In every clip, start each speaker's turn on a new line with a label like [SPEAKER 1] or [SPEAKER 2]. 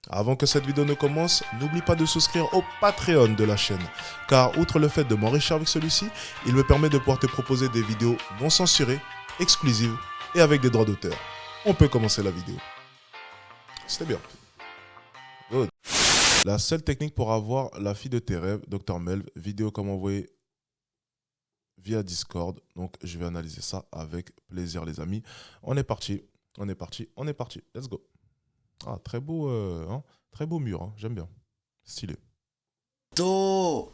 [SPEAKER 1] Avant que cette vidéo ne commence, n'oublie pas de souscrire au Patreon de la chaîne, car outre le fait de m'enrichir avec celui-ci, il me permet de pouvoir te proposer des vidéos non censurées, exclusives et avec des droits d'auteur. On peut commencer la vidéo. C'était bien. Good. La seule technique pour avoir la fille de tes rêves, Dr Melv, vidéo comme envoyé via Discord. Donc je vais analyser ça avec plaisir les amis. On est parti, on est parti, on est parti. Let's go. Ah, très beau mur, hein. J'aime bien. Stylé.
[SPEAKER 2] To,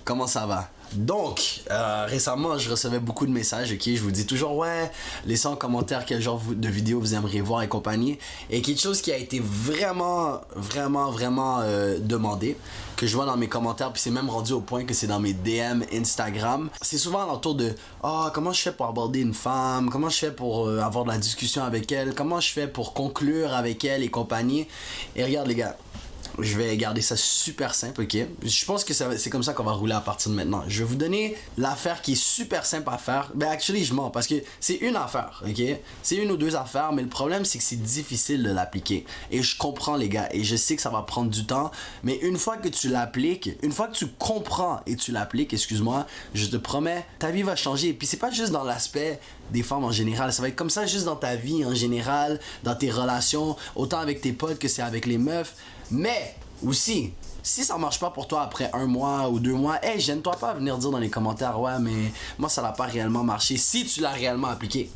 [SPEAKER 2] comment ça va? Donc, récemment, je recevais beaucoup de messages, ok? Je vous dis toujours, ouais, laissez en commentaire quel genre de vidéo vous aimeriez voir et compagnie. Et quelque chose qui a été vraiment demandé, que je vois dans mes commentaires, puis c'est même rendu au point que c'est dans mes DM Instagram. C'est souvent alentour de, comment je fais pour aborder une femme? Comment je fais pour avoir de la discussion avec elle? Comment je fais pour conclure avec elle et compagnie? Et regarde les gars, je vais garder ça super simple, ok? Je pense que c'est comme ça qu'on va rouler à partir de maintenant. Je vais vous donner l'affaire qui est super simple à faire. Ben, actually, je mens parce que c'est une affaire, ok? C'est une ou deux affaires, mais le problème, c'est que c'est difficile de l'appliquer. Et je comprends, les gars, et je sais que ça va prendre du temps, mais une fois que tu l'appliques, une fois que tu comprends et tu l'appliques, excuse-moi, je te promets, ta vie va changer. Et puis, c'est pas juste dans l'aspect des femmes en général, ça va être comme ça juste dans ta vie en général, dans tes relations, autant avec tes potes que c'est avec les meufs. Mais aussi, si ça marche pas pour toi après 1 mois ou 2 mois, hey, gêne-toi pas à venir dire dans les commentaires, ouais, mais moi ça n'a pas réellement marché. Si tu l'as réellement appliqué.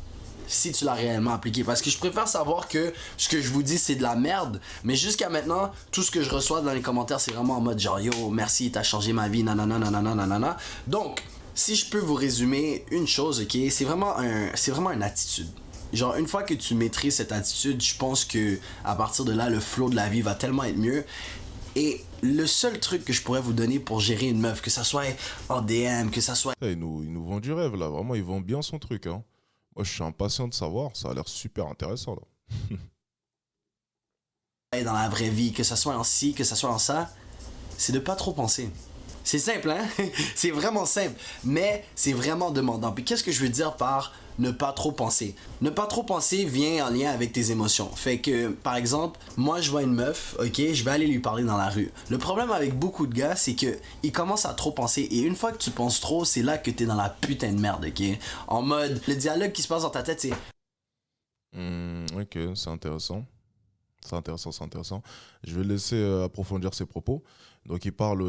[SPEAKER 2] Si tu l'as réellement appliqué. Parce que je préfère savoir que ce que je vous dis c'est de la merde. Mais jusqu'à maintenant, tout ce que je reçois dans les commentaires, c'est vraiment en mode genre yo, merci, t'as changé ma vie, nanana, nanana, nanana. Donc, si je peux vous résumer une chose, ok, c'est vraiment une attitude. Genre, une fois que tu maîtrises cette attitude, je pense que à partir de là, le flow de la vie va tellement être mieux. Et le seul truc que je pourrais vous donner pour gérer une meuf, que ça soit en DM, que ça soit
[SPEAKER 1] Eh, il nous vend du rêve là, vraiment, il vend bien son truc, hein. Moi, je suis impatient de savoir, ça a l'air super intéressant là.
[SPEAKER 2] dans la vraie vie, que ça soit en ci, que ça soit en ça, c'est de pas trop penser. C'est simple, hein? C'est vraiment simple, mais c'est vraiment demandant. Puis qu'est-ce que je veux dire par ne pas trop penser? Ne pas trop penser vient en lien avec tes émotions. Fait que, par exemple, moi je vois une meuf, ok, je vais aller lui parler dans la rue. Le problème avec beaucoup de gars, c'est que ils commencent à trop penser. Et une fois que tu penses trop, c'est là que t'es dans la putain de merde, ok? En mode, le dialogue qui se passe dans ta tête, c'est
[SPEAKER 1] Ok, c'est intéressant. C'est intéressant. Je vais le laisser approfondir ses propos. Donc, il parle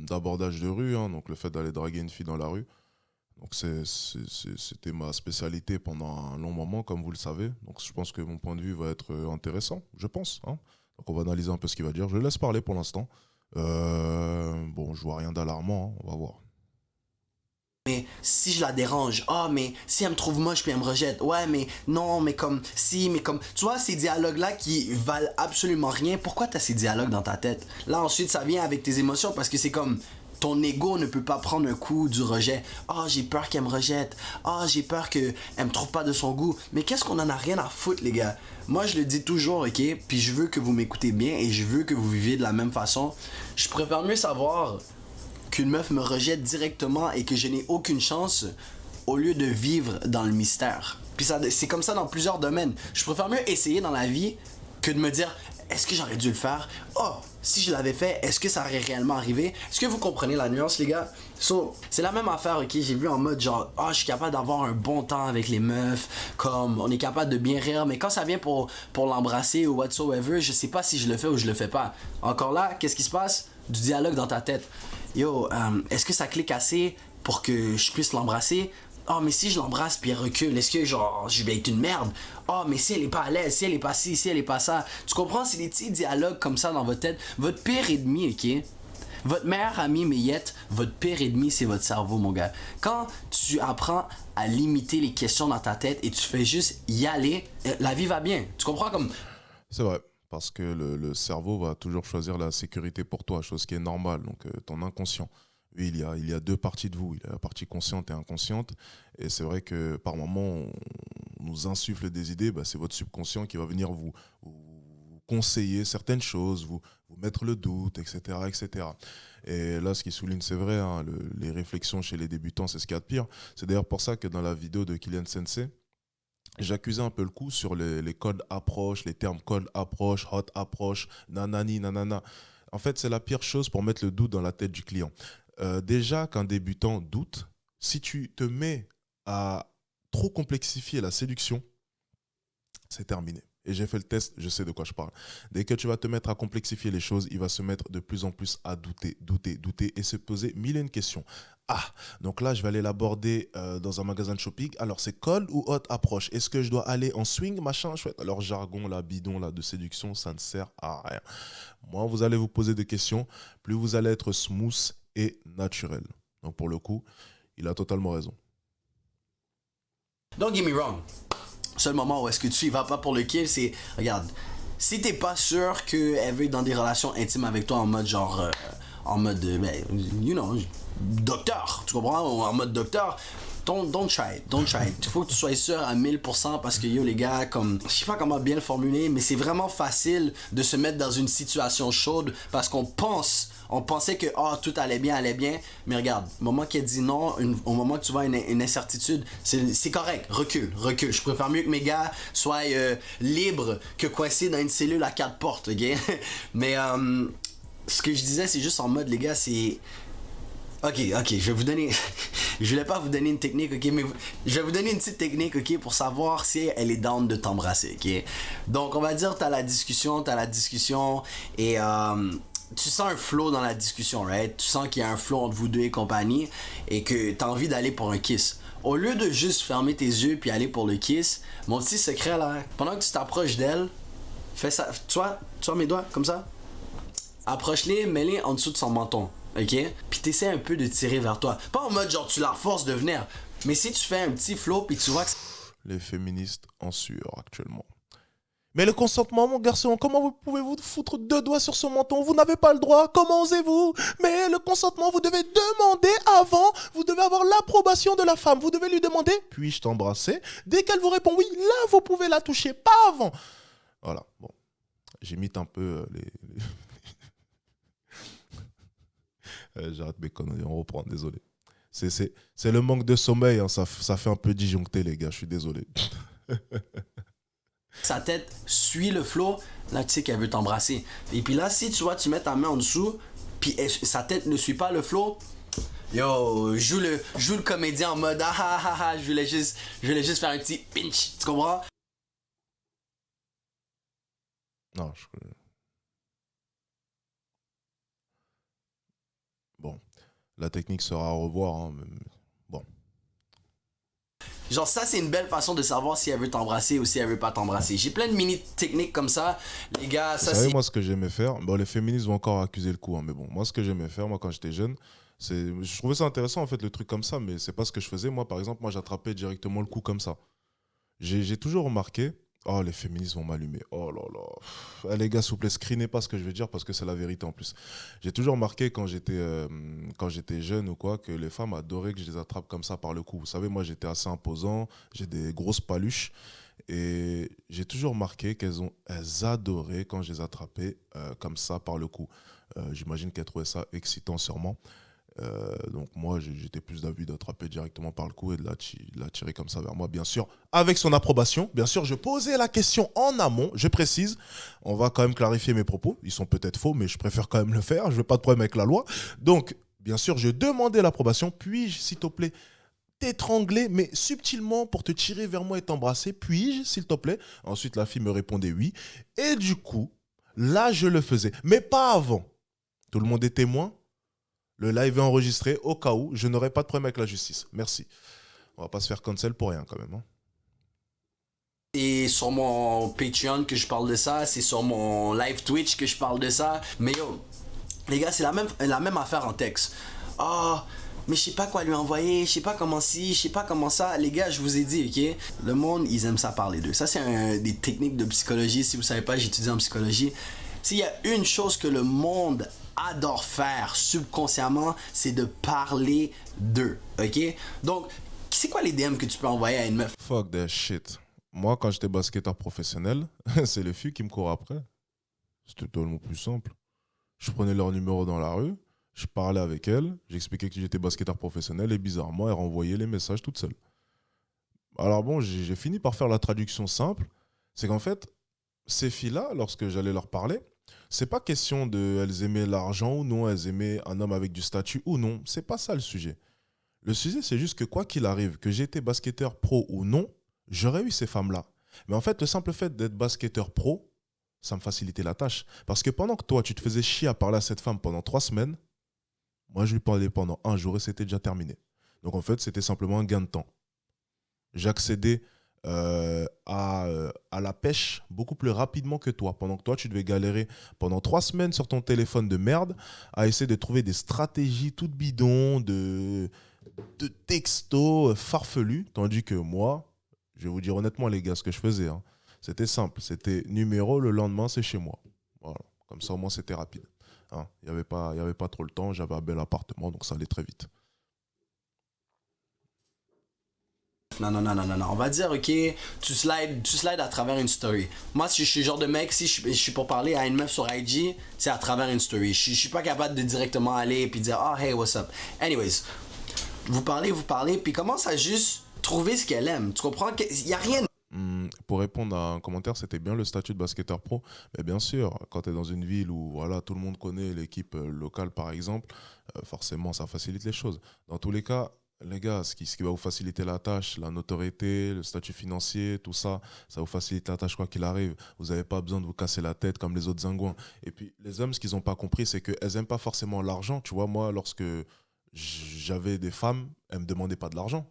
[SPEAKER 1] d'abordage de rue, hein, donc le fait d'aller draguer une fille dans la rue. Donc, c'était ma spécialité pendant un long moment, comme vous le savez. Donc, je pense que mon point de vue va être intéressant, je pense, hein. Donc, on va analyser un peu ce qu'il va dire. Je le laisse parler pour l'instant. Bon, je vois rien d'alarmant, hein, on va voir.
[SPEAKER 2] mais si je la dérange, mais si elle me trouve moche puis elle me rejette, ouais, mais non, mais comme, si, mais comme, tu vois, ces dialogues-là qui valent absolument rien, pourquoi t'as ces dialogues dans ta tête? Là, ensuite, ça vient avec tes émotions parce que c'est comme, ton ego ne peut pas prendre un coup du rejet. J'ai peur qu'elle me rejette. J'ai peur qu'elle me trouve pas de son goût. Mais qu'est-ce qu'on en a rien à foutre, les gars? Moi, je le dis toujours, ok? Puis je veux que vous m'écoutez bien et je veux que vous viviez de la même façon. Je préfère mieux savoir qu'une meuf me rejette directement et que je n'ai aucune chance au lieu de vivre dans le mystère. Puis ça, c'est comme ça dans plusieurs domaines. Je préfère mieux essayer dans la vie que de me dire est-ce que j'aurais dû le faire? Si je l'avais fait, est-ce que ça aurait réellement arrivé? Est-ce que vous comprenez la nuance, les gars? C'est la même affaire, ok? J'ai vu en mode genre, je suis capable d'avoir un bon temps avec les meufs, comme on est capable de bien rire, mais quand ça vient pour l'embrasser ou whatsoever, je sais pas si je le fais ou je le fais pas. Encore là, qu'est-ce qui se passe? Du dialogue dans ta tête. Yo, est-ce que ça clique assez pour que je puisse l'embrasser? Mais si je l'embrasse puis elle recule, est-ce que genre je vais être une merde? Mais si elle est pas à l'aise, si elle est pas ci, si elle est pas ça. Tu comprends? C'est des petits dialogues comme ça dans votre tête. Votre pire ennemi, ok? Votre meilleur ami Mayette, votre pire ennemi, c'est votre cerveau, mon gars. Quand tu apprends à limiter les questions dans ta tête et tu fais juste y aller, la vie va bien. Tu comprends comme
[SPEAKER 1] C'est vrai, parce que le cerveau va toujours choisir la sécurité pour toi, chose qui est normale, donc ton inconscient. Oui, il y a deux parties de vous, il y a la partie consciente et inconsciente, et c'est vrai que par moments, on nous insuffle des idées, bah, c'est votre subconscient qui va venir vous conseiller certaines choses, vous mettre le doute, etc., etc. Et là, ce qui souligne, c'est vrai, hein, les réflexions chez les débutants, c'est ce qu'il y a de pire. C'est d'ailleurs pour ça que dans la vidéo de Kylian Sensei, j'accusais un peu le coup sur les codes approche, les termes code approche, hot approche, nanani, nanana. En fait, c'est la pire chose pour mettre le doute dans la tête du client. Déjà qu'un débutant doute, si tu te mets à trop complexifier la séduction, c'est terminé. Et j'ai fait le test, je sais de quoi je parle. Dès que tu vas te mettre à complexifier les choses, il va se mettre de plus en plus à douter, douter, douter et se poser mille et une questions. Ah, donc là, je vais aller l'aborder dans un magasin de shopping. Alors, c'est cold ou hot approche? Est-ce que je dois aller en swing, machin, chouette? Alors, jargon, là, bidon, là, de séduction, ça ne sert à rien. Moins vous allez vous poser des questions, plus vous allez être smooth et naturel. Donc, pour le coup, il a totalement raison.
[SPEAKER 2] Don't get me wrong. Seul moment où est-ce que tu y vas pas pour le kill, c'est, regarde, si t'es pas sûr qu'elle veut être dans des relations intimes avec toi en mode genre, ben, you know, docteur, tu comprends, ou en mode docteur, don't try it, don't try it. Il faut que tu sois sûr à 1000% parce que yo les gars, comme, je sais pas comment bien le formuler, mais c'est vraiment facile de se mettre dans une situation chaude parce on pensait que tout allait bien, mais regarde, au moment qu'elle dit non, au moment que tu vois une incertitude, c'est correct, recule. Je préfère mieux que mes gars soient libres que coincés dans une cellule à 4 portes, ok? Mais ce que je disais, c'est juste en mode, les gars, c'est... Ok, je vais vous donner... je voulais pas vous donner une technique, ok, mais je vais vous donner une petite technique, ok, pour savoir si elle est down de t'embrasser, ok? Donc, on va dire, t'as la discussion, et... tu sens un flow dans la discussion, right? Tu sens qu'il y a un flow entre vous deux et compagnie et que t'as envie d'aller pour un kiss. Au lieu de juste fermer tes yeux puis aller pour le kiss, mon petit secret là, pendant que tu t'approches d'elle, fais ça, tu vois mes doigts comme ça? Approche-les, mets-les en dessous de son menton, ok? Puis t'essaies un peu de tirer vers toi. Pas en mode genre tu la forces de venir, mais si tu fais un petit flow puis tu vois que...
[SPEAKER 1] Les féministes en sueur actuellement. Mais le consentement, mon garçon, comment vous pouvez-vous foutre 2 doigts sur son menton? Vous n'avez pas le droit, comment osez-vous? Mais le consentement, vous devez demander avant, vous devez avoir l'approbation de la femme, vous devez lui demander, puis-je t'embrasser? Dès qu'elle vous répond oui, là, vous pouvez la toucher, pas avant. Voilà, bon, j'imite un peu j'arrête mes conneries, on reprend, désolé. C'est le manque de sommeil, hein, ça fait un peu disjoncté, les gars, je suis désolé.
[SPEAKER 2] sa tête suit le flow, là tu sais qu'elle veut t'embrasser. Et puis là, si tu vois, tu mets ta main en dessous, puis sa tête ne suit pas le flow, yo, joue le comédien en mode je voulais juste faire un petit pinch, tu comprends?
[SPEAKER 1] Non, bon, la technique sera à revoir, hein, mais bon.
[SPEAKER 2] Genre ça c'est une belle façon de savoir si elle veut t'embrasser ou si elle veut pas t'embrasser. J'ai plein de mini techniques comme ça, les gars, ça
[SPEAKER 1] Vous savez,
[SPEAKER 2] c'est...
[SPEAKER 1] moi, ce que j'aimais faire, bon, les féministes vont encore accuser le coup, hein, mais bon, moi, ce que j'aimais faire, moi, quand j'étais jeune, je trouvais ça intéressant, en fait, le truc comme ça, mais c'est pas ce que je faisais. Moi, par exemple, moi, j'attrapais directement le coup comme ça. J'ai toujours remarqué, oh, les féministes vont m'allumer, oh là là. Eh, les gars, s'il vous plaît, screenez pas ce que je vais dire parce que c'est la vérité en plus. J'ai toujours remarqué quand j'étais jeune ou quoi, que les femmes adoraient que je les attrape comme ça par le cou. Vous savez, moi, j'étais assez imposant, j'ai des grosses paluches. Et j'ai toujours remarqué elles adoraient quand je les attrapais comme ça par le cou. J'imagine qu'elles trouvaient ça excitant sûrement. Donc moi, j'étais plus d'avis d'attraper directement par le cou et de la tirer comme ça vers moi, bien sûr, avec son approbation. Bien sûr, je posais la question en amont, je précise. On va quand même clarifier mes propos. Ils sont peut-être faux, mais je préfère quand même le faire. Je veux pas de problème avec la loi. Donc, bien sûr, je demandais l'approbation. Puis-je, s'il te plaît, t'étrangler, mais subtilement pour te tirer vers moi et t'embrasser? Puis-je, s'il te plaît? Ensuite, la fille me répondait oui. Et du coup, là, je le faisais. Mais pas avant. Tout le monde est témoin. Le live est enregistré au cas où je n'aurai pas de problème avec la justice. Merci. On va pas se faire cancel pour rien quand même. Hein.
[SPEAKER 2] C'est sur mon Patreon que je parle de ça, c'est sur mon live Twitch que je parle de ça. Mais yo, les gars, c'est la même affaire en texte. Mais je sais pas quoi lui envoyer, je sais pas comment ci, je sais pas comment ça. Les gars, je vous ai dit, ok? Le monde, ils aiment ça parler d'eux. Ça, c'est des techniques de psychologie. Si vous savez pas, j'étudie en psychologie. S'il y a une chose que le monde adore faire subconsciemment, c'est de parler d'eux, ok? Donc, c'est quoi les DM que tu peux envoyer à une meuf?
[SPEAKER 1] Fuck that shit. Moi, quand j'étais basketteur professionnel, c'est les filles qui me courent après. C'était tellement plus simple. Je prenais leur numéro dans la rue, je parlais avec elles, j'expliquais que j'étais basketteur professionnel et bizarrement, elles renvoyaient les messages toutes seules. Alors bon, j'ai fini par faire la traduction simple. C'est qu'en fait, ces filles-là, lorsque j'allais leur parler, c'est pas question de elles aimaient l'argent ou non, elles aimaient un homme avec du statut ou non. C'est pas ça le sujet. Le sujet, c'est juste que quoi qu'il arrive, que j'étais basketteur pro ou non, j'aurais eu ces femmes-là. Mais en fait, le simple fait d'être basketteur pro, ça me facilitait la tâche. Parce que pendant que toi, tu te faisais chier à parler à cette femme pendant 3 semaines, moi, je lui parlais pendant un jour et c'était déjà terminé. Donc en fait, c'était simplement un gain de temps. J'accédais à la pêche beaucoup plus rapidement que toi. Pendant que toi, tu devais galérer pendant 3 semaines sur ton téléphone de merde à essayer de trouver des stratégies toutes bidons, de textos farfelus. Tandis que moi, je vais vous dire honnêtement, les gars, ce que je faisais, hein, c'était simple. C'était numéro, le lendemain, c'est chez moi. Voilà. Comme ça, au moins, c'était rapide. Hein. Il y avait pas trop le temps. J'avais un bel appartement, donc ça allait très vite.
[SPEAKER 2] Non, non, non, non, non, non. On va dire, ok, tu slides à travers une story. Moi, si je suis le genre de mec, si je suis pour parler à une meuf sur IG, c'est à travers une story. Je suis pas capable de directement aller et puis dire, oh, hey, what's up? Anyways, vous parlez, puis commence à juste trouver ce qu'elle aime. Tu comprends? Il y a rien.
[SPEAKER 1] Pour répondre à un commentaire, c'était bien le statut de basketteur pro. Mais bien sûr, quand tu es dans une ville où voilà, tout le monde connaît l'équipe locale, par exemple, forcément, ça facilite les choses. Dans tous les cas, les gars, ce qui va vous faciliter la tâche, la notoriété, le statut financier, tout ça, ça vous facilite la tâche quoi qu'il arrive. Vous n'avez pas besoin de vous casser la tête comme les autres zingouins. Et puis, les hommes, ce qu'ils n'ont pas compris, c'est qu'elles n'aiment pas forcément l'argent. Tu vois, moi, lorsque j'avais des femmes, elles ne me demandaient pas de l'argent.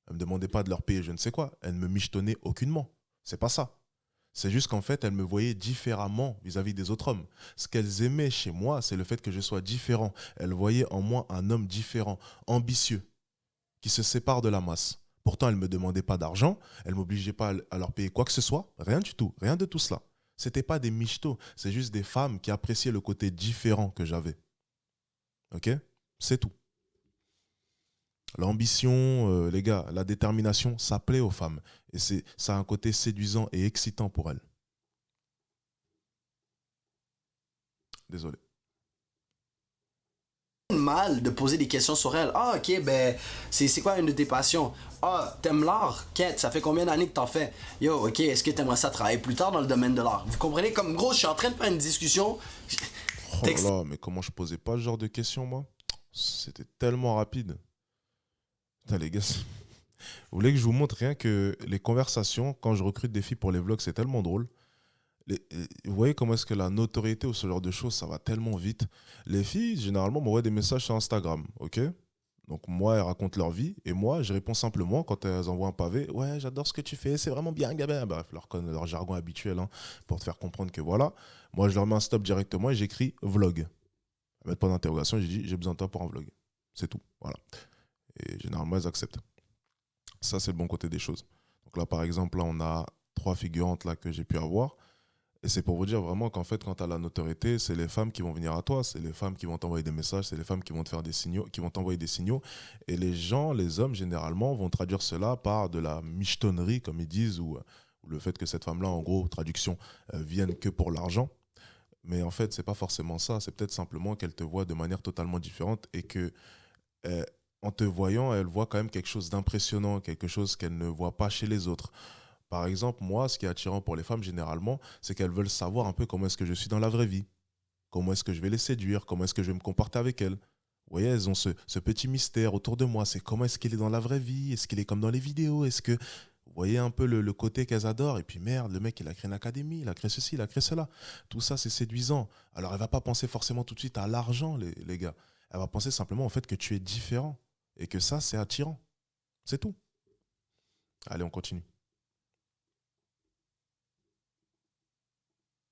[SPEAKER 1] Elles ne me demandaient pas de leur payer je ne sais quoi. Elles ne me michetonnaient aucunement. C'est pas ça. C'est juste qu'en fait, elles me voyaient différemment vis-à-vis des autres hommes. Ce qu'elles aimaient chez moi, c'est le fait que je sois différent. Elles voyaient en moi un homme différent, ambitieux, qui se sépare de la masse. Pourtant, elles ne me demandaient pas d'argent, elles ne m'obligeaient pas à leur payer quoi que ce soit, rien du tout, rien de tout cela. C'était pas des michetots, c'est juste des femmes qui appréciaient le côté différent que j'avais. Ok? C'est tout. L'ambition, les gars, la détermination, ça plaît aux femmes. Et ça a un côté séduisant et excitant pour elles. Désolé.
[SPEAKER 2] Mal de poser des questions sur elle. Ah, ok, ben, c'est quoi une de tes passions? Ah, t'aimes l'art? Quête, ça fait combien d'années que t'en fais? Yo, ok, est-ce que t'aimerais ça travailler plus tard dans le domaine de l'art? Vous comprenez? Comme gros, je suis en train de faire une discussion.
[SPEAKER 1] Oh là là, mais comment je posais pas ce genre de questions, moi? C'était tellement rapide. Putain, les gars, vous voulez que je vous montre rien que les conversations, quand je recrute des filles pour les vlogs, c'est tellement drôle. Vous voyez comment est-ce que la notoriété ou ce genre de choses, ça va tellement vite. Les filles, généralement, m'envoient des messages sur Instagram, ok? Donc moi, elles racontent leur vie et moi, je réponds simplement quand elles envoient un pavé. Ouais, j'adore ce que tu fais, c'est vraiment bien, gamin. Bref, leur jargon habituel hein, pour te faire comprendre que voilà. Moi, je leur mets un stop directement et j'écris vlog. Mettre point d'interrogation, j'ai dit j'ai besoin de toi pour un vlog. C'est tout, voilà. Et généralement, elles acceptent. Ça, c'est le bon côté des choses. Donc là, par exemple, là, on a 3 figurantes là que j'ai pu avoir. Et c'est pour vous dire vraiment qu'en fait, quand tu as la notoriété, c'est les femmes qui vont venir à toi, c'est les femmes qui vont t'envoyer des messages, c'est les femmes qui vont te faire des signaux, qui vont t'envoyer des signaux. Et les gens, les hommes, généralement, vont traduire cela par de la michetonnerie, comme ils disent, ou le fait que cette femme-là, en gros, traduction, vienne que pour l'argent. Mais en fait, c'est pas forcément ça. C'est peut-être simplement qu'elle te voit de manière totalement différente et que, euh, en te voyant, elle voit quand même quelque chose d'impressionnant, quelque chose qu'elle ne voit pas chez les autres. Par exemple, moi, ce qui est attirant pour les femmes généralement, c'est qu'elles veulent savoir un peu comment est-ce que je suis dans la vraie vie. Comment est-ce que je vais les séduire, comment est-ce que je vais me comporter avec elles. Vous voyez, elles ont ce petit mystère autour de moi. C'est comment est-ce qu'il est dans la vraie vie, est-ce qu'il est comme dans les vidéos, est-ce que... Vous voyez un peu le côté qu'elles adorent. Et puis merde, le mec, il a créé une académie, il a créé ceci, il a créé cela. Tout ça, c'est séduisant. Alors, elle va pas penser forcément tout de suite à l'argent, les gars. Elle va penser simplement au fait que tu es différent. Et que ça, c'est attirant. C'est tout. Allez, on continue.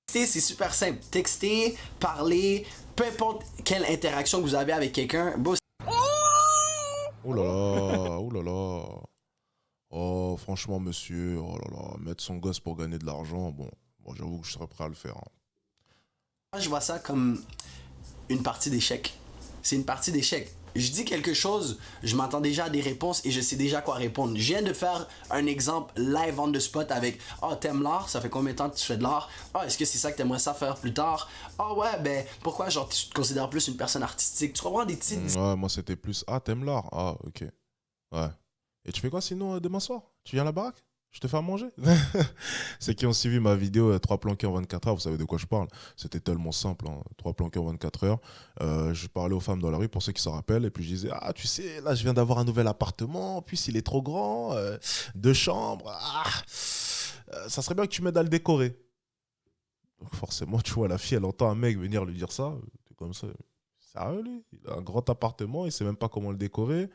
[SPEAKER 2] C'est super simple. Texter, parler, peu importe quelle interaction que vous avez avec quelqu'un, bro,
[SPEAKER 1] Oh là là, oh là là. Oh, franchement, monsieur, oh là là, mettre son gosse pour gagner de l'argent, bon, j'avoue que je serais prêt à le faire. Hein.
[SPEAKER 2] moi je vois ça comme une partie d'échec. C'est une partie d'échec. Je dis quelque chose, je m'attends déjà à des réponses et je sais déjà quoi répondre. Je viens de faire un exemple live on the spot avec ah, t'aimes l'art, ça fait combien de temps que tu fais de l'art? Ah, est-ce que c'est ça que t'aimerais ça faire plus tard? Ah ouais, ben pourquoi genre tu te considères plus une personne artistique? Tu comprends des petites
[SPEAKER 1] Ouais, moi c'était plus, ah, t'aimes l'art? Ah, ok. Ouais. Et tu fais quoi sinon demain soir? Tu viens à la baraque? Je te fais à manger. Ceux qui ont suivi ma vidéo 3 planqués en 24 heures, vous savez de quoi je parle. C'était tellement simple, hein. 3 planqués en 24 heures. Je parlais aux femmes dans la rue pour ceux qui s'en rappellent. Et puis je disais, ah tu sais, là je viens d'avoir un nouvel appartement. Puis il est trop grand. 2 chambres. Ça serait bien que tu m'aides à le décorer. Donc forcément, tu vois, la fille, elle entend un mec venir lui dire ça. C'est comme ça. Sérieux, lui? Il a un grand appartement, il sait même pas comment le décorer.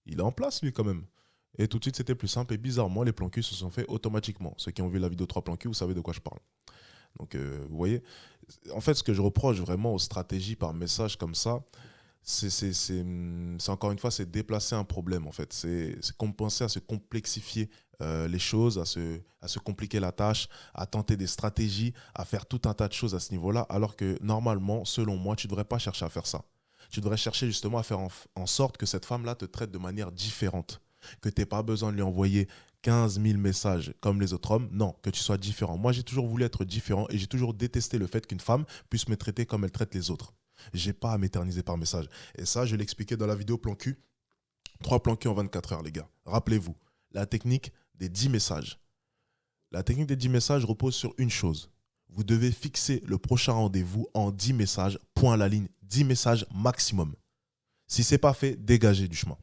[SPEAKER 1] Il est en place, lui, quand même. Et tout de suite, c'était plus simple. Et bizarrement, les plans cul se sont faits automatiquement. Ceux qui ont vu la vidéo 3 plans cul, vous savez de quoi je parle. Donc, vous voyez, en fait, ce que je reproche vraiment aux stratégies par message comme ça, c'est encore une fois, c'est déplacer un problème, en fait. C'est compenser à se complexifier les choses, à se compliquer la tâche, à tenter des stratégies, à faire tout un tas de choses à ce niveau-là, alors que normalement, selon moi, tu ne devrais pas chercher à faire ça. Tu devrais chercher justement à faire en sorte que cette femme-là te traite de manière différente, que tu n'aies pas besoin de lui envoyer 15 000 messages comme les autres hommes. Non, que tu sois différent. Moi, j'ai toujours voulu être différent et j'ai toujours détesté le fait qu'une femme puisse me traiter comme elle traite les autres. J'ai pas à m'éterniser par message. Et ça, je l'expliquais dans la vidéo plan cul. 3 plans cul en 24 heures, les gars. Rappelez-vous, la technique des 10 messages. La technique des 10 messages repose sur une chose. Vous devez fixer le prochain rendez-vous en 10 messages, point à la ligne, 10 messages maximum. Si ce n'est pas fait, dégagez du chemin.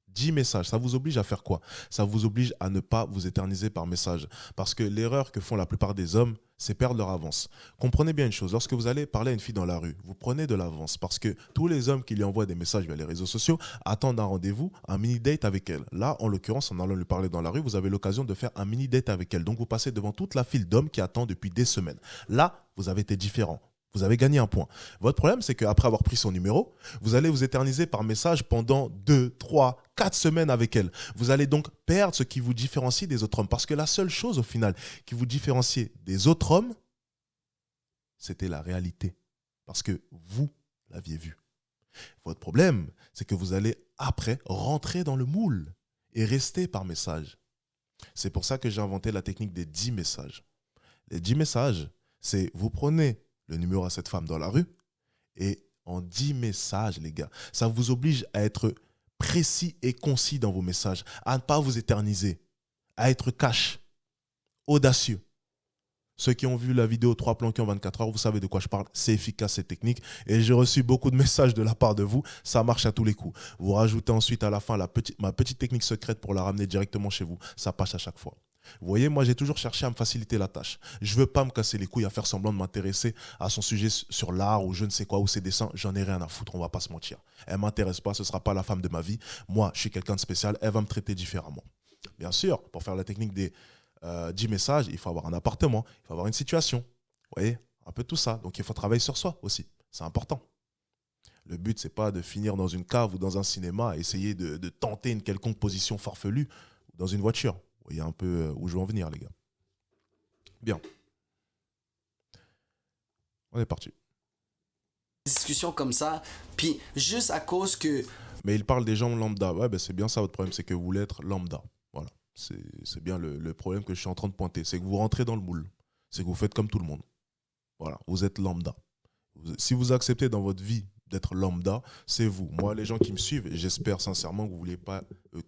[SPEAKER 1] 10 messages, ça vous oblige à faire quoi? Ça vous oblige à ne pas vous éterniser par message. Parce que l'erreur que font la plupart des hommes, c'est perdre leur avance. Comprenez bien une chose, lorsque vous allez parler à une fille dans la rue, vous prenez de l'avance parce que tous les hommes qui lui envoient des messages via les réseaux sociaux attendent un rendez-vous, un mini-date avec elle. Là, en l'occurrence, en allant lui parler dans la rue, vous avez l'occasion de faire un mini-date avec elle. Donc, vous passez devant toute la file d'hommes qui attendent depuis des semaines. Là, vous avez été différent. Vous avez gagné un point. Votre problème, c'est qu'après avoir pris son numéro, vous allez vous éterniser par message pendant 2, 3, 4 semaines avec elle. Vous allez donc perdre ce qui vous différencie des autres hommes. Parce que la seule chose, au final, qui vous différenciait des autres hommes, c'était la réalité. Parce que vous l'aviez vu. Votre problème, c'est que vous allez, après, rentrer dans le moule et rester par message. C'est pour ça que j'ai inventé la technique des 10 messages. Les 10 messages, c'est vous prenez le numéro à cette femme dans la rue et en 10 messages, les gars, ça vous oblige à être précis et concis dans vos messages, à ne pas vous éterniser, à être cash, audacieux. Ceux qui ont vu la vidéo 3 planqués en 24 heures, vous savez de quoi je parle, c'est efficace, c'est technique. Et j'ai reçu beaucoup de messages de la part de vous, ça marche à tous les coups. Vous rajoutez ensuite à la fin ma petite technique secrète pour la ramener directement chez vous, ça passe à chaque fois. Vous voyez, moi j'ai toujours cherché à me faciliter la tâche. Je ne veux pas me casser les couilles à faire semblant de m'intéresser à son sujet sur l'art ou je ne sais quoi, ou ses dessins. J'en ai rien à foutre, on ne va pas se mentir. Elle ne m'intéresse pas, ce ne sera pas la femme de ma vie. Moi, je suis quelqu'un de spécial, elle va me traiter différemment. Bien sûr, pour faire la technique des 10 messages, il faut avoir un appartement, il faut avoir une situation. Vous voyez, un peu tout ça. Donc il faut travailler sur soi aussi, c'est important. Le but, ce n'est pas de finir dans une cave ou dans un cinéma, essayer de tenter une quelconque position farfelue dans une voiture. Vous voyez un peu où je veux en venir, les gars. Bien. On est parti.
[SPEAKER 2] Discussion comme ça, puis juste à cause que...
[SPEAKER 1] Mais il parle des gens lambda. Ouais, ben c'est bien ça votre problème, c'est que vous voulez être lambda. Voilà. C'est bien le problème que je suis en train de pointer. C'est que vous rentrez dans le moule. C'est que vous faites comme tout le monde. Voilà, vous êtes lambda. Si vous acceptez dans votre vie d'être lambda, c'est vous. Moi, les gens qui me suivent, j'espère sincèrement que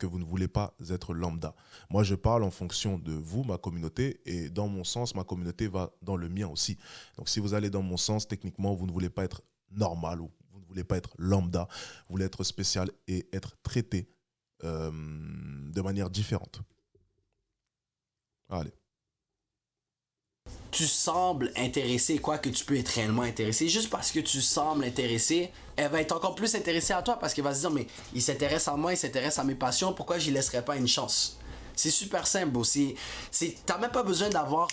[SPEAKER 1] vous ne voulez pas être lambda. Moi, je parle en fonction de vous, ma communauté, et dans mon sens, ma communauté va dans le mien aussi. Donc, si vous allez dans mon sens, techniquement, vous ne voulez pas être normal ou vous ne voulez pas être lambda, vous voulez être spécial et être traité de manière différente. Allez.
[SPEAKER 2] Tu sembles intéressé, quoi que tu peux être réellement intéressé. Juste parce que tu sembles intéressé, elle va être encore plus intéressée à toi parce qu'elle va se dire, mais il s'intéresse à moi, il s'intéresse à mes passions, pourquoi je ne laisserais pas une chance? C'est super simple aussi. T'as même pas besoin d'avoir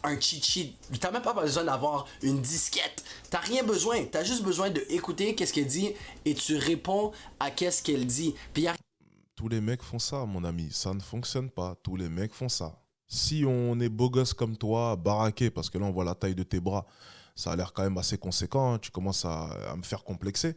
[SPEAKER 2] un cheat sheet, t'as même pas besoin d'avoir une disquette. T'as rien besoin, t'as juste besoin d'écouter qu'est-ce qu'elle dit et tu réponds à qu'est-ce qu'elle dit. Puis
[SPEAKER 1] tous les mecs font ça, mon ami. Ça ne fonctionne pas. Tous les mecs font ça. Si on est beau gosse comme toi, baraqué, parce que là on voit la taille de tes bras, ça a l'air quand même assez conséquent, hein, tu commences à me faire complexer.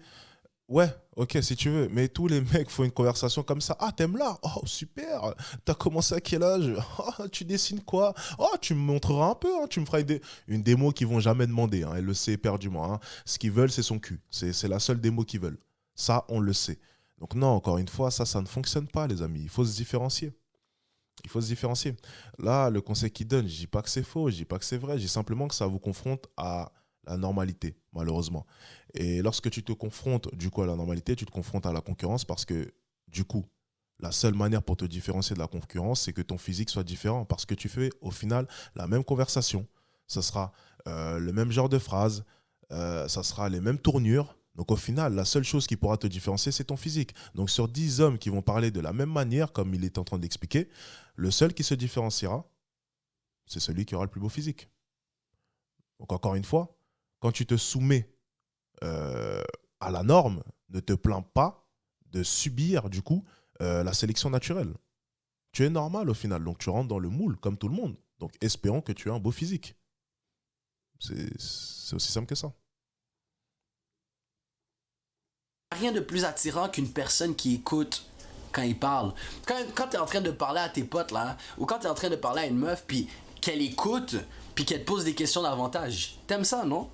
[SPEAKER 1] Ouais, ok, si tu veux, mais tous les mecs font une conversation comme ça. Ah, t'aimes l'art? Oh, super! T'as commencé à quel âge? Oh, tu dessines quoi? Oh, tu me montreras un peu, hein, tu me feras une démo qu'ils vont jamais demander, hein, elle le sait éperdument. Hein. Ce qu'ils veulent, c'est son cul. C'est la seule démo qu'ils veulent. Ça, on le sait. Donc non, encore une fois, ça ne fonctionne pas, les amis. Il faut se différencier. Il faut se différencier. Là, le conseil qu'il donne, je dis pas que c'est faux, je dis pas que c'est vrai, je dis simplement que ça vous confronte à la normalité, malheureusement. Et lorsque tu te confrontes, du coup, à la normalité, tu te confrontes à la concurrence parce que, du coup, la seule manière pour te différencier de la concurrence, c'est que ton physique soit différent parce que tu fais, au final, la même conversation. Ce sera le même genre de phrase, ça sera les mêmes tournures. Donc au final, la seule chose qui pourra te différencier, c'est ton physique. Donc sur 10 hommes qui vont parler de la même manière, comme il est en train d'expliquer, le seul qui se différenciera, c'est celui qui aura le plus beau physique. Donc encore une fois, quand tu te soumets à la norme, ne te plains pas de subir du coup la sélection naturelle. Tu es normal au final, donc tu rentres dans le moule comme tout le monde. Donc espérons que tu aies un beau physique. C'est aussi simple que ça.
[SPEAKER 2] Rien de plus attirant qu'une personne qui écoute quand il parle. Quand t'es en train de parler à tes potes, là, ou quand t'es en train de parler à une meuf, puis qu'elle écoute, puis qu'elle te pose des questions davantage. T'aimes ça, non?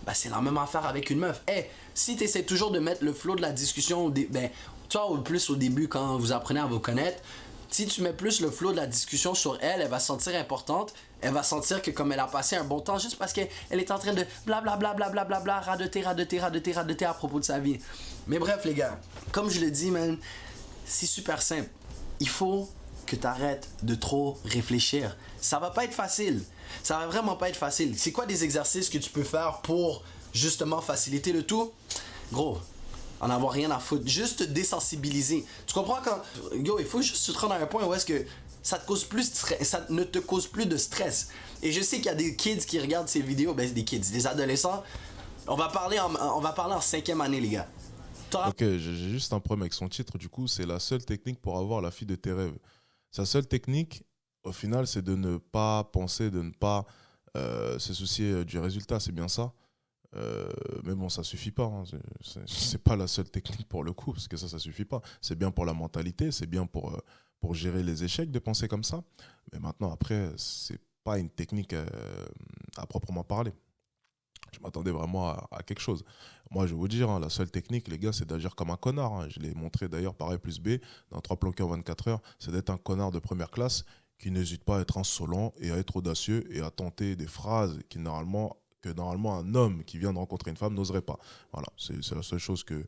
[SPEAKER 2] Ben, c'est la même affaire avec une meuf. Hey, si t'essaies toujours de mettre le flow de la discussion, ben, toi, au plus au début, quand vous apprenez à vous connaître, si tu mets plus le flow de la discussion sur elle, elle va se sentir importante. Elle va sentir que comme elle a passé un bon temps juste parce qu'elle est en train de blablabla, blablabla, radoter à propos de sa vie. Mais bref, les gars, comme je le dis, man, c'est super simple. Il faut que tu arrêtes de trop réfléchir. Ça va pas être facile. Ça va vraiment pas être facile. C'est quoi des exercices que tu peux faire pour justement faciliter le tout? Gros, en avoir rien à foutre. Juste te désensibiliser. Tu comprends quand... Yo, il faut juste te rendre à un point où est-ce que ça ne te cause plus de stress. Et je sais qu'il y a des kids qui regardent ces vidéos, ben des kids, des adolescents. On va parler en 5e année, les gars.
[SPEAKER 1] Ok, j'ai juste un problème avec son titre, du coup, c'est la seule technique pour avoir la fille de tes rêves. Sa seule technique, au final, c'est de ne pas penser, de ne pas se soucier du résultat, c'est bien ça. Mais bon, ça suffit pas. Hein. C'est pas la seule technique pour le coup, parce que ça suffit pas. C'est bien pour la mentalité, c'est bien pour gérer les échecs de penser comme ça. Mais maintenant, après, c'est pas une technique à proprement parler. Je m'attendais vraiment à quelque chose. Moi, je vais vous dire, hein, la seule technique, les gars, c'est d'agir comme un connard. Hein. Je l'ai montré d'ailleurs par A plus B dans 3 plans en 24 heures. C'est d'être un connard de première classe qui n'hésite pas à être insolent et à être audacieux et à tenter des phrases que normalement un homme qui vient de rencontrer une femme n'oserait pas. Voilà, c'est la seule chose que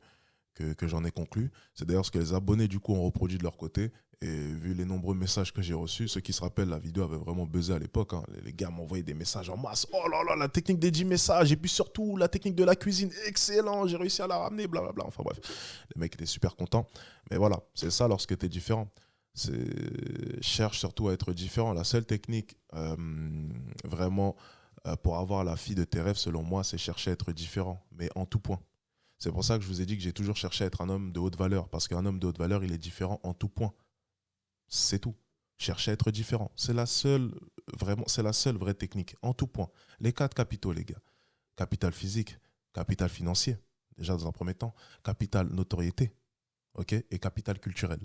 [SPEAKER 1] j'en ai conclu. C'est d'ailleurs ce que les abonnés du coup ont reproduit de leur côté. Et vu les nombreux messages que j'ai reçus, ceux qui se rappellent, la vidéo avait vraiment buzzé à l'époque. Hein. Les gars m'envoyaient des messages en masse. Oh là là, la technique des 10 messages. Et puis surtout, la technique de la cuisine. Excellent, j'ai réussi à la ramener, blablabla. Enfin bref, les mecs étaient super contents. Mais voilà, c'est ça lorsque tu es différent. Cherche surtout à être différent. La seule technique vraiment pour avoir la fille de tes rêves, selon moi, c'est chercher à être différent. Mais en tout point. C'est pour ça que je vous ai dit que j'ai toujours cherché à être un homme de haute valeur. Parce qu'un homme de haute valeur, il est différent en tout point. C'est tout. Chercher à être différent. C'est la seule vraie technique, en tout point. Les 4 capitaux, les gars. Capital physique, capital financier, déjà dans un premier temps. Capital notoriété, ok, et capital culturel.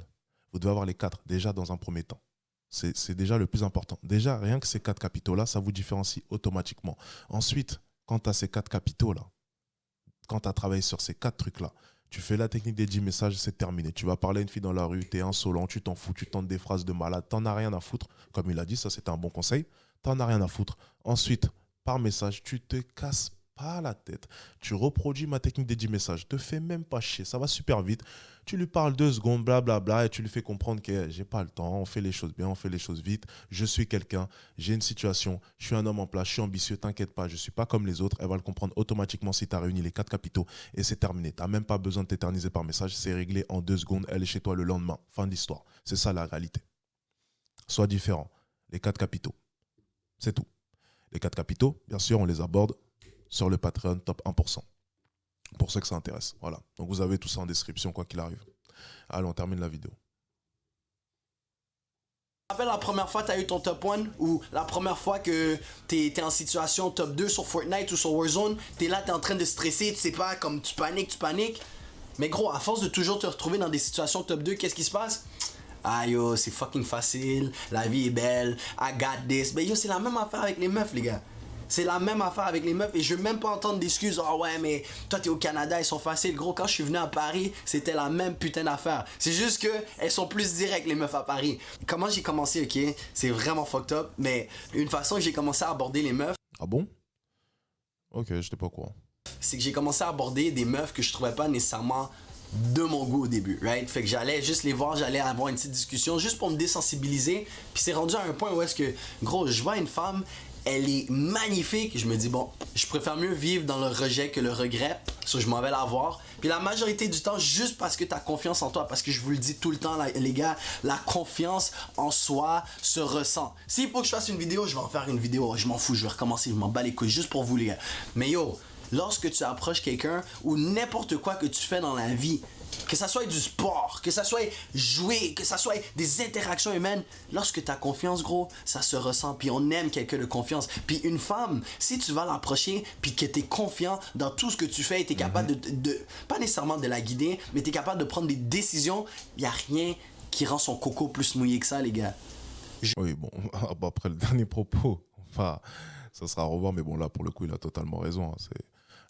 [SPEAKER 1] Vous devez avoir les 4, déjà dans un premier temps. C'est déjà le plus important. Déjà, rien que ces 4 capitaux-là, ça vous différencie automatiquement. Ensuite, quand tu as ces 4 capitaux-là, quand tu as travaillé sur ces 4 trucs-là, tu fais la technique des 10 messages, c'est terminé. Tu vas parler à une fille dans la rue, tu es insolent, tu t'en fous, tu tentes des phrases de malade, t'en as rien à foutre. Comme il a dit, ça c'était un bon conseil. T'en as rien à foutre. Ensuite, par message, tu te casses pas la tête. Tu reproduis ma technique des 10 messages. Te fais même pas chier, ça va super vite. Tu lui parles 2 secondes, blablabla, et tu lui fais comprendre que j'ai pas le temps, on fait les choses bien, on fait les choses vite. Je suis quelqu'un, j'ai une situation, je suis un homme en place, je suis ambitieux, t'inquiète pas, je suis pas comme les autres. Elle va le comprendre automatiquement si tu as réuni les 4 capitaux et c'est terminé. Tu n'as même pas besoin de t'éterniser par message, c'est réglé en 2 secondes, elle est chez toi le lendemain. Fin de l'histoire. C'est ça la réalité. Sois différent. Les 4 capitaux. C'est tout. Les 4 capitaux, bien sûr, on les aborde sur le Patreon top 1%. Pour ceux que ça intéresse. Voilà. Donc vous avez tout ça en description, quoi qu'il arrive. Allez, on termine la vidéo.
[SPEAKER 2] Tu te rappelles la première fois que tu as eu ton top 1 ou la première fois que tu es en situation top 2 sur Fortnite ou sur Warzone, tu es là, tu es en train de stresser, tu sais pas, comme tu paniques. Mais gros, à force de toujours te retrouver dans des situations top 2, qu'est-ce qui se passe? Ah yo, c'est fucking facile, la vie est belle, I got this. Mais yo, c'est la même affaire avec les meufs, les gars. C'est la même affaire avec les meufs et je veux même pas entendre d'excuses. Oh ouais, mais toi t'es au Canada, ils sont faciles. Gros, quand je suis venu à Paris, c'était la même putain d'affaire. C'est juste que elles sont plus directes, les meufs à Paris. Comment j'ai commencé, ok? C'est vraiment fucked up, mais une façon que j'ai commencé à aborder les meufs,
[SPEAKER 1] Ah bon? Ok, j'étais pas au courant.
[SPEAKER 2] c'est que j'ai commencé à aborder des meufs que je trouvais pas nécessairement de mon goût au début, right? Fait que j'allais juste les voir, j'allais avoir une petite discussion juste pour me désensibiliser. Puis c'est rendu à un point où est-ce que, gros, je vois une femme, elle est magnifique. Je me dis, bon, je préfère mieux vivre dans le rejet que le regret. So, je m'en vais la voir. Puis la majorité du temps, juste parce que t'as confiance en toi, parce que je vous le dis tout le temps, les gars, la confiance en soi se ressent. S'il faut que je fasse une vidéo, je vais en faire une vidéo. Je m'en fous, je vais recommencer, je m'en bats les couilles, juste pour vous, les gars. Mais yo, lorsque tu approches quelqu'un ou n'importe quoi que tu fais dans la vie, que ça soit du sport, que ça soit jouer, que ça soit des interactions humaines, lorsque tu as confiance, gros, ça se ressent. Puis on aime quelqu'un de confiance. Puis une femme, si tu vas l'approcher, puis que tu es confiant dans tout ce que tu fais et tu es capable de, pas nécessairement de la guider, mais tu es capable de prendre des décisions, il n'y a rien qui rend son coco plus mouillé que ça, les gars.
[SPEAKER 1] Oui, bon, après le dernier propos, enfin, ça sera à revoir, mais bon, là, pour le coup, il a totalement raison. Hein.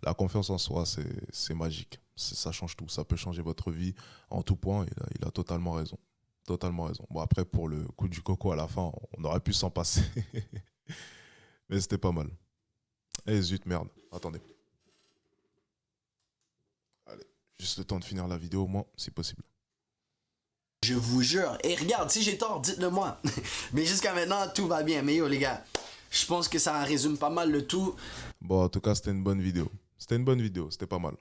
[SPEAKER 1] La confiance en soi, c'est magique. Ça change tout. Ça peut changer votre vie en tout point. Il a totalement raison. Totalement raison. Bon, après, pour le coup du coco à la fin, on aurait pu s'en passer. Mais c'était pas mal. Eh zut, merde. Attendez. Allez, juste le temps de finir la vidéo, au moins, si possible.
[SPEAKER 2] Je vous jure. Et regarde, si j'ai tort, dites-le moi. Mais jusqu'à maintenant, tout va bien. Mais yo, les gars, je pense que ça résume pas mal le tout.
[SPEAKER 1] Bon, en tout cas, c'était une bonne vidéo. C'était une bonne vidéo. C'était pas mal.